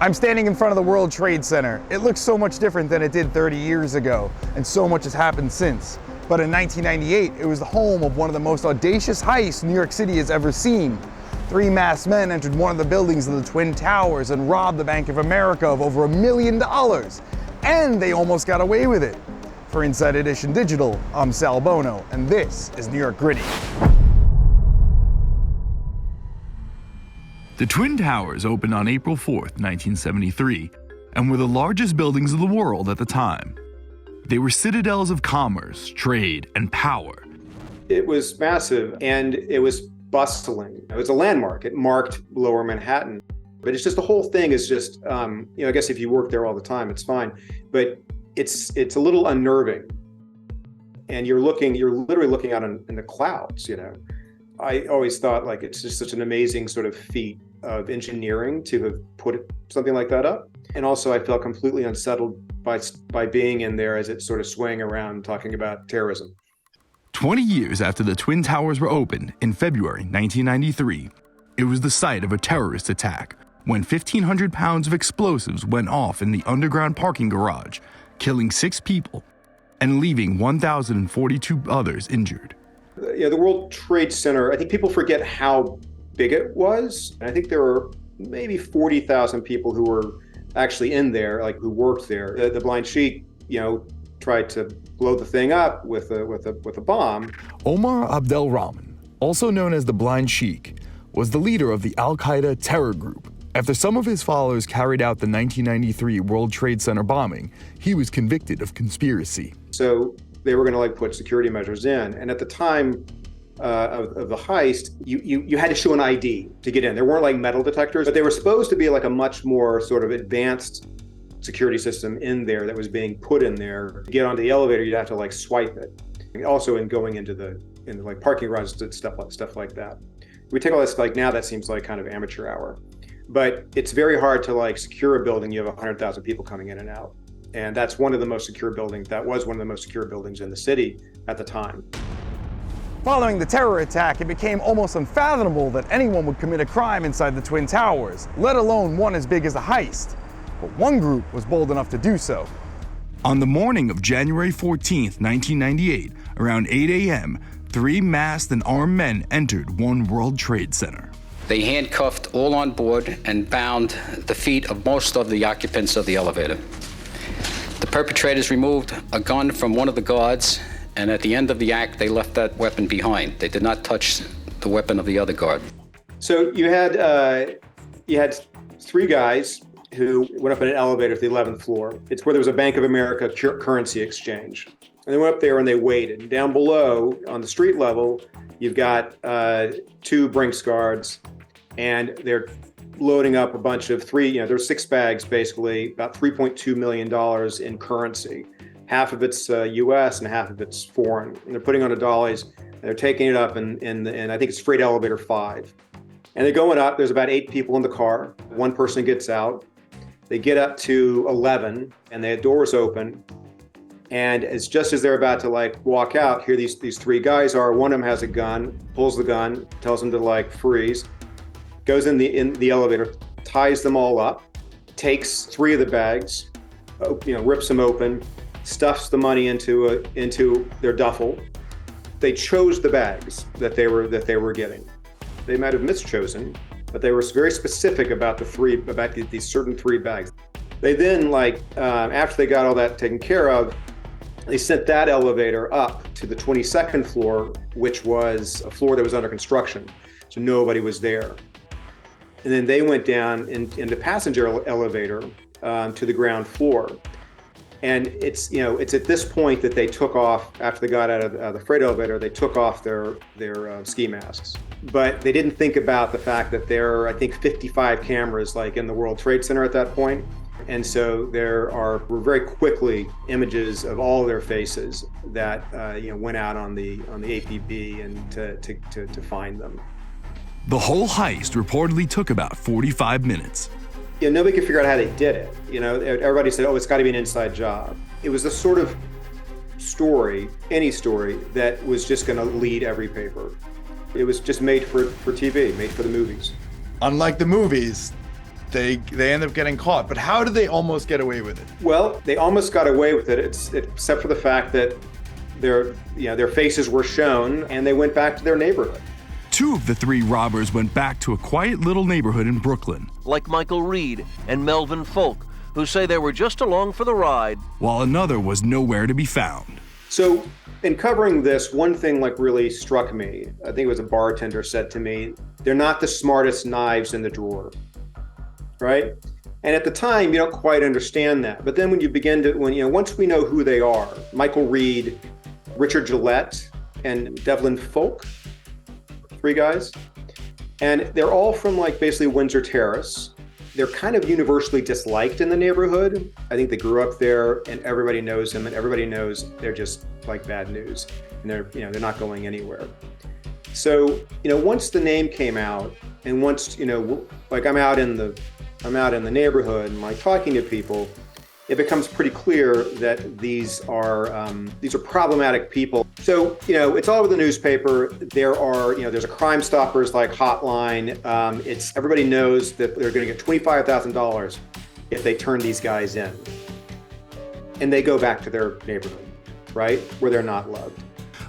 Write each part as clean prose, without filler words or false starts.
I'm standing in front of the World Trade Center. It looks so much different than it did 30 years ago, and so much has happened since. But in 1998, it was the home of one of the most audacious heists New York City has ever seen. 3 masked men entered one of the buildings of the Twin Towers and robbed the Bank of America of over $1 million. And they almost got away with it. For Inside Edition Digital, I'm Sal Bono, and this is New York Gritty. The Twin Towers opened on April 4th, 1973, and were the largest buildings of the world at the time. They were citadels of commerce, trade, and power. It was massive, and it was bustling. It was a landmark. It marked Lower Manhattan. But it's just, the whole thing is just, I guess if you work there all the time, it's fine. But it's a little unnerving. And you're literally looking out in the clouds, I always thought, like, it's just such an amazing sort of feat of engineering to have put something like that up. And also I felt completely unsettled by being in there as it sort of swaying around talking about terrorism. 20 years after the Twin Towers were opened in February 1993, it was the site of a terrorist attack when 1,500 pounds of explosives went off in the underground parking garage, killing 6 people and leaving 1,042 others injured. The World Trade Center, I think people forget how big it was. And I think there were maybe 40,000 people who were actually in there, like who worked there. The Blind Sheik, tried to blow the thing up with a bomb. Omar Abdelrahman, also known as the Blind Sheik, was the leader of the Al-Qaeda terror group. After some of his followers carried out the 1993 World Trade Center bombing, he was convicted of conspiracy. So they were going to put security measures in. And at the time of the heist, you had to show an ID to get in. There weren't metal detectors, but they were supposed to be a much more sort of advanced security system in there that was being put in there. To get onto the elevator, you'd have to swipe it. And also in going into the parking garages, stuff like that. We take all this, now that seems like kind of amateur hour. But it's very hard to secure a building. You have 100,000 people coming in and out. And that's one of the most secure buildings. That was one of the most secure buildings in the city at the time. Following the terror attack, it became almost unfathomable that anyone would commit a crime inside the Twin Towers, let alone one as big as a heist. But one group was bold enough to do so. On the morning of January 14th, 1998, around 8 a.m., 3 masked and armed men entered One World Trade Center. They handcuffed all on board and bound the feet of most of the occupants of the elevator. The perpetrators removed a gun from one of the guards, and at the end of the act, they left that weapon behind. They did not touch the weapon of the other guard. So you had 3 guys who went up in an elevator to the 11th floor. It's where there was a Bank of America currency exchange. And they went up there and they waited. And down below, on the street level, you've got 2 Brinks guards, and they're loading up a bunch of there's 6 bags, basically, about $3.2 million in currency. Half of it's US and half of it's foreign. And they're putting on the dollies, and they're taking it up in I think it's freight elevator 5. And they're going up. There's about 8 people in the car. 1 person gets out. They get up to 11, and the doors open. And it's just as they're about to walk out, here these 3 guys are. One of them has a gun, pulls the gun, tells them to freeze, goes in the elevator, ties them all up, takes 3 of the bags, rips them open, stuffs the money into their duffel. They chose the bags that they were getting. They might have mischosen, but they were very specific about these certain 3 bags. They then, after they got all that taken care of, they sent that elevator up to the 22nd floor, which was a floor that was under construction, so nobody was there. And then they went down in the passenger elevator to the ground floor. And it's at this point that they took off, after they got out of the freight elevator, they took off their ski masks. But they didn't think about the fact that there are, I think, 55 cameras in the World Trade Center at that point. And so were very quickly images of all their faces that went out on the APB and to find them. The whole heist reportedly took about 45 minutes. Nobody could figure out how they did it. Everybody said, it's got to be an inside job. It was the sort of story, any story, that was just going to lead every paper. It was just made for TV, made for the movies. Unlike the movies, they end up getting caught. But how did they almost get away with it? Well, they almost got away with it, except for the fact that their faces were shown and they went back to their neighborhood. 2 of the 3 robbers went back to a quiet little neighborhood in Brooklyn, like Michael Reed and Melvin Folk, who say they were just along for the ride, while another was nowhere to be found. So in covering this, one thing really struck me. I think it was a bartender said to me, they're not the smartest knives in the drawer, right? And at the time, you don't quite understand that. But then when you begin to, once we know who they are, Michael Reed, Richard Gillette, and Devlin Folk, 3 guys, and they're all from basically Windsor Terrace. They're kind of universally disliked in the neighborhood. I think they grew up there and everybody knows them and everybody knows they're just like bad news and they're not going anywhere. So, once the name came out and once, I'm out in the neighborhood and talking to people, it becomes pretty clear that these are problematic people. So, it's all over the newspaper. There's a Crime Stoppers hotline. Everybody knows that they're going to get $25,000 if they turn these guys in. And they go back to their neighborhood, right? Where they're not loved.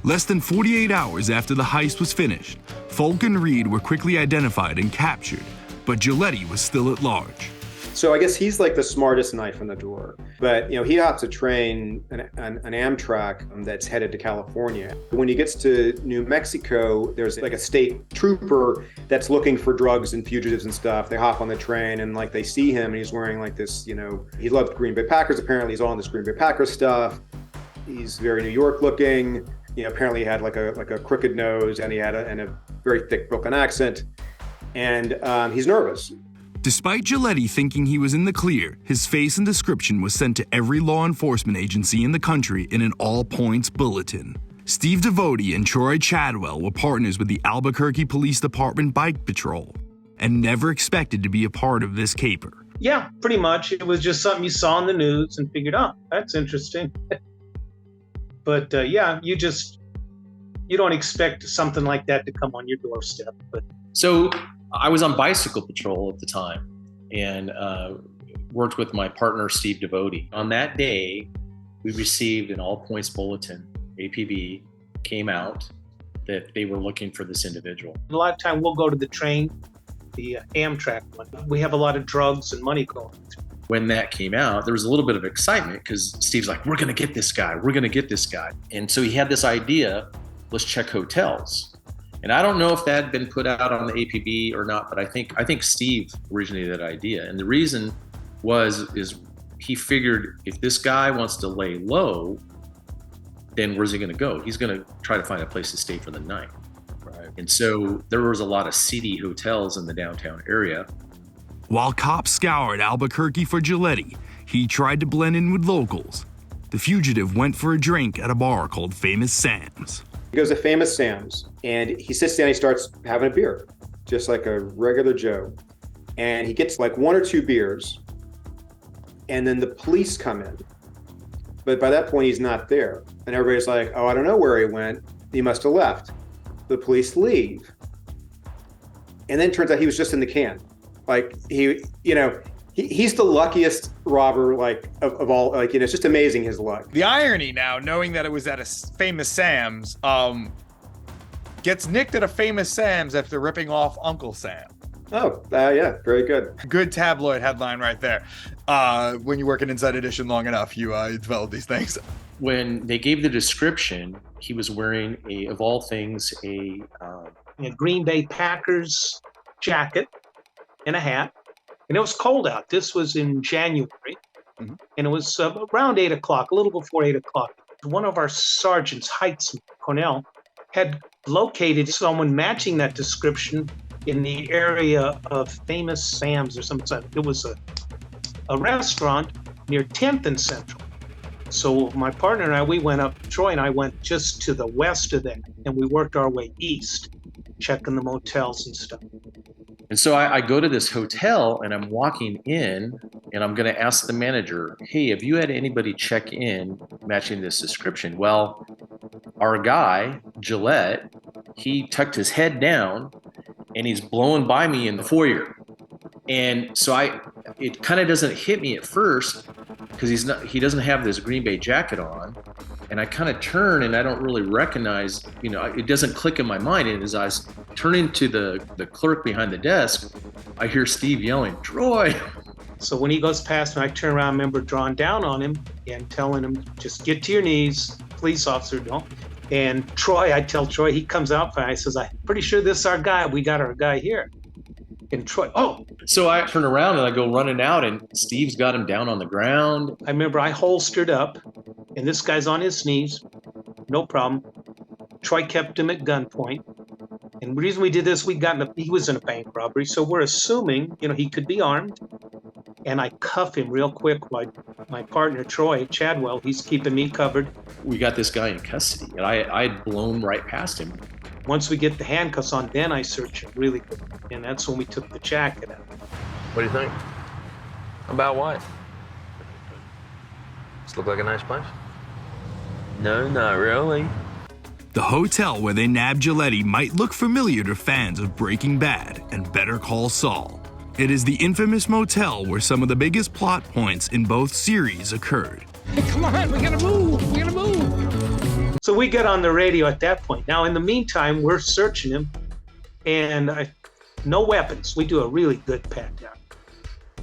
Less than 48 hours after the heist was finished, Folk and Reed were quickly identified and captured, but Gillette was still at large. So I guess he's the smartest knife in the drawer. But, he hops a train, an Amtrak that's headed to California. When he gets to New Mexico, there's a state trooper that's looking for drugs and fugitives and stuff. They hop on the train and they see him and he's wearing this, he loved Green Bay Packers. Apparently he's all on this Green Bay Packers stuff. He's very New York looking. Apparently he had a crooked nose and he had a very thick Brooklyn accent. And he's nervous. Despite Gillette thinking he was in the clear, his face and description was sent to every law enforcement agency in the country in an all-points bulletin. Steve Devotie and Troy Chadwell were partners with the Albuquerque Police Department Bike Patrol and never expected to be a part of this caper. Yeah, pretty much. It was just something you saw in the news and figured, oh, that's interesting. But you don't expect something like that to come on your doorstep. But so I was on bicycle patrol at the time and worked with my partner, Steve Devotie. On that day, we received an all-points bulletin. APB came out that they were looking for this individual. A lot of time we'll go to the train, the Amtrak one. We have a lot of drugs and money going through. When that came out, there was a little bit of excitement because Steve's like, we're going to get this guy. We're going to get this guy. And so he had this idea, let's check hotels. And I don't know if that had been put out on the APB or not, but I think Steve originated that idea. And the reason is he figured if this guy wants to lay low, then where's he going to go? He's going to try to find a place to stay for the night. Right. And so there was a lot of seedy hotels in the downtown area. While cops scoured Albuquerque for Gillette, he tried to blend in with locals. The fugitive went for a drink at a bar called Famous Sam's. He goes to Famous Sam's and he sits down, he starts having a beer, just like a regular Joe. And he gets 1 or 2 beers and then the police come in. But by that point, he's not there. And everybody's like, oh, I don't know where he went. He must have left. The police leave. And then it turns out he was just in the can. He's the luckiest robber, of all. It's just amazing his luck. The irony now, knowing that it was at a Famous Sam's, gets nicked at a Famous Sam's after ripping off Uncle Sam. Oh, yeah, very good. Good tabloid headline right there. When you work in Inside Edition long enough, you develop these things. When they gave the description, he was wearing of all things, a Green Bay Packers jacket and a hat. And it was cold out. This was in January. Mm-hmm. And it was around 8 o'clock, a little before 8 o'clock. One of our sergeants, Heights Cornell, had located someone matching that description in the area of Famous Sam's or something. It was a restaurant near 10th and Central. So my partner and I, we went up, Troy and I went just to the west of that, and we worked our way east, checking the motels and stuff. And so I go to this hotel and I'm walking in and I'm going to ask the manager, hey, have you had anybody check in matching this description? Well, our guy, Gillette, he tucked his head down and he's blowing by me in the foyer. And so it kind of doesn't hit me at first because he doesn't have this Green Bay jacket on. And I kind of turn and I don't really recognize, it doesn't click in my mind. And as I was turning to the clerk behind the desk, I hear Steve yelling, "Troy!" So when he goes past me, I turn around, remember drawing down on him and telling him, just get to your knees, police officer, don't. And Troy, I tell Troy, he comes out and I says, I'm pretty sure this is our guy. We got our guy here. And Troy, oh. So I turn around and I go running out and Steve's got him down on the ground. I remember I holstered up and this guy's on his knees, no problem. Troy kept him at gunpoint. And the reason we did this, he was in a bank robbery. So we're assuming, he could be armed. And I cuff him real quick. My partner, Troy Chadwell, he's keeping me covered. We got this guy in custody, and I'd blown right past him. Once we get the handcuffs on, then I search him really good. And that's when we took the jacket out. What do you think? About what? This look like a nice place? No, not really. The hotel where they nabbed Giletti might look familiar to fans of Breaking Bad and Better Call Saul. It is the infamous motel where some of the biggest plot points in both series occurred. Hey, come on, we gotta move. So we get on the radio at that point. Now, in the meantime, we're searching him, and no weapons. We do a really good pat down.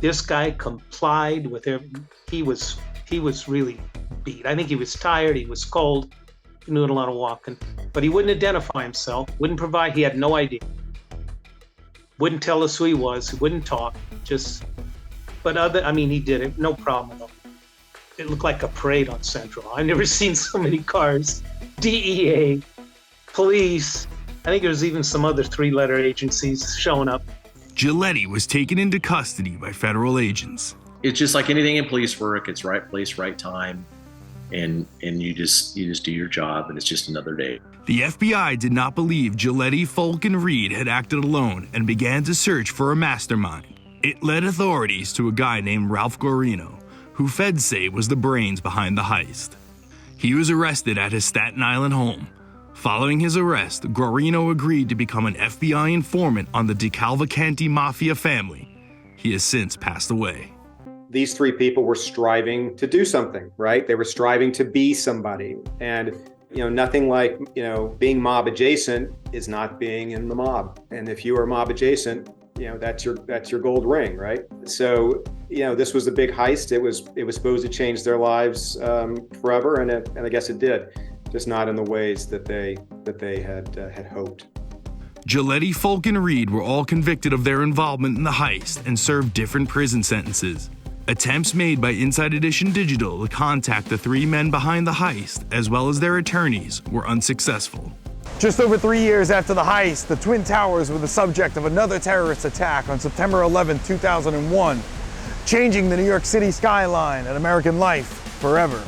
This guy complied with everything. He was really beat. I think he was tired. He was cold. He knew a lot of walking, but he wouldn't identify himself. Wouldn't provide. He had no idea. Wouldn't tell us who he was. He wouldn't talk. He did it. No problem at all. It looked like a parade on Central. I've never seen so many cars. DEA, police. I think there was even some other three-letter agencies showing up. Giletti was taken into custody by federal agents. It's just like anything in police work. It's right place, right time. And you just do your job, and it's just another day. The FBI did not believe Giletti, Folk, and Reed had acted alone and began to search for a mastermind. It led authorities to a guy named Ralph Guarino, who feds say was the brains behind the heist. He was arrested at his Staten Island home. Following his arrest, Guarino agreed to become an FBI informant on the DeCavalcanti Mafia family. He has since passed away. These three people were striving to do something, right? They were striving to be somebody. And, nothing like, being mob adjacent is not being in the mob. And if you are mob adjacent, that's your gold ring, right? So, this was a big heist. It was supposed to change their lives forever. And I guess it did, just not in the ways that they had hoped. Giletti, Folk, and Reed were all convicted of their involvement in the heist and served different prison sentences. Attempts made by Inside Edition Digital to contact the three men behind the heist, as well as their attorneys, were unsuccessful. Just over 3 years after the heist, the Twin Towers were the subject of another terrorist attack on September 11, 2001, changing the New York City skyline and American life forever.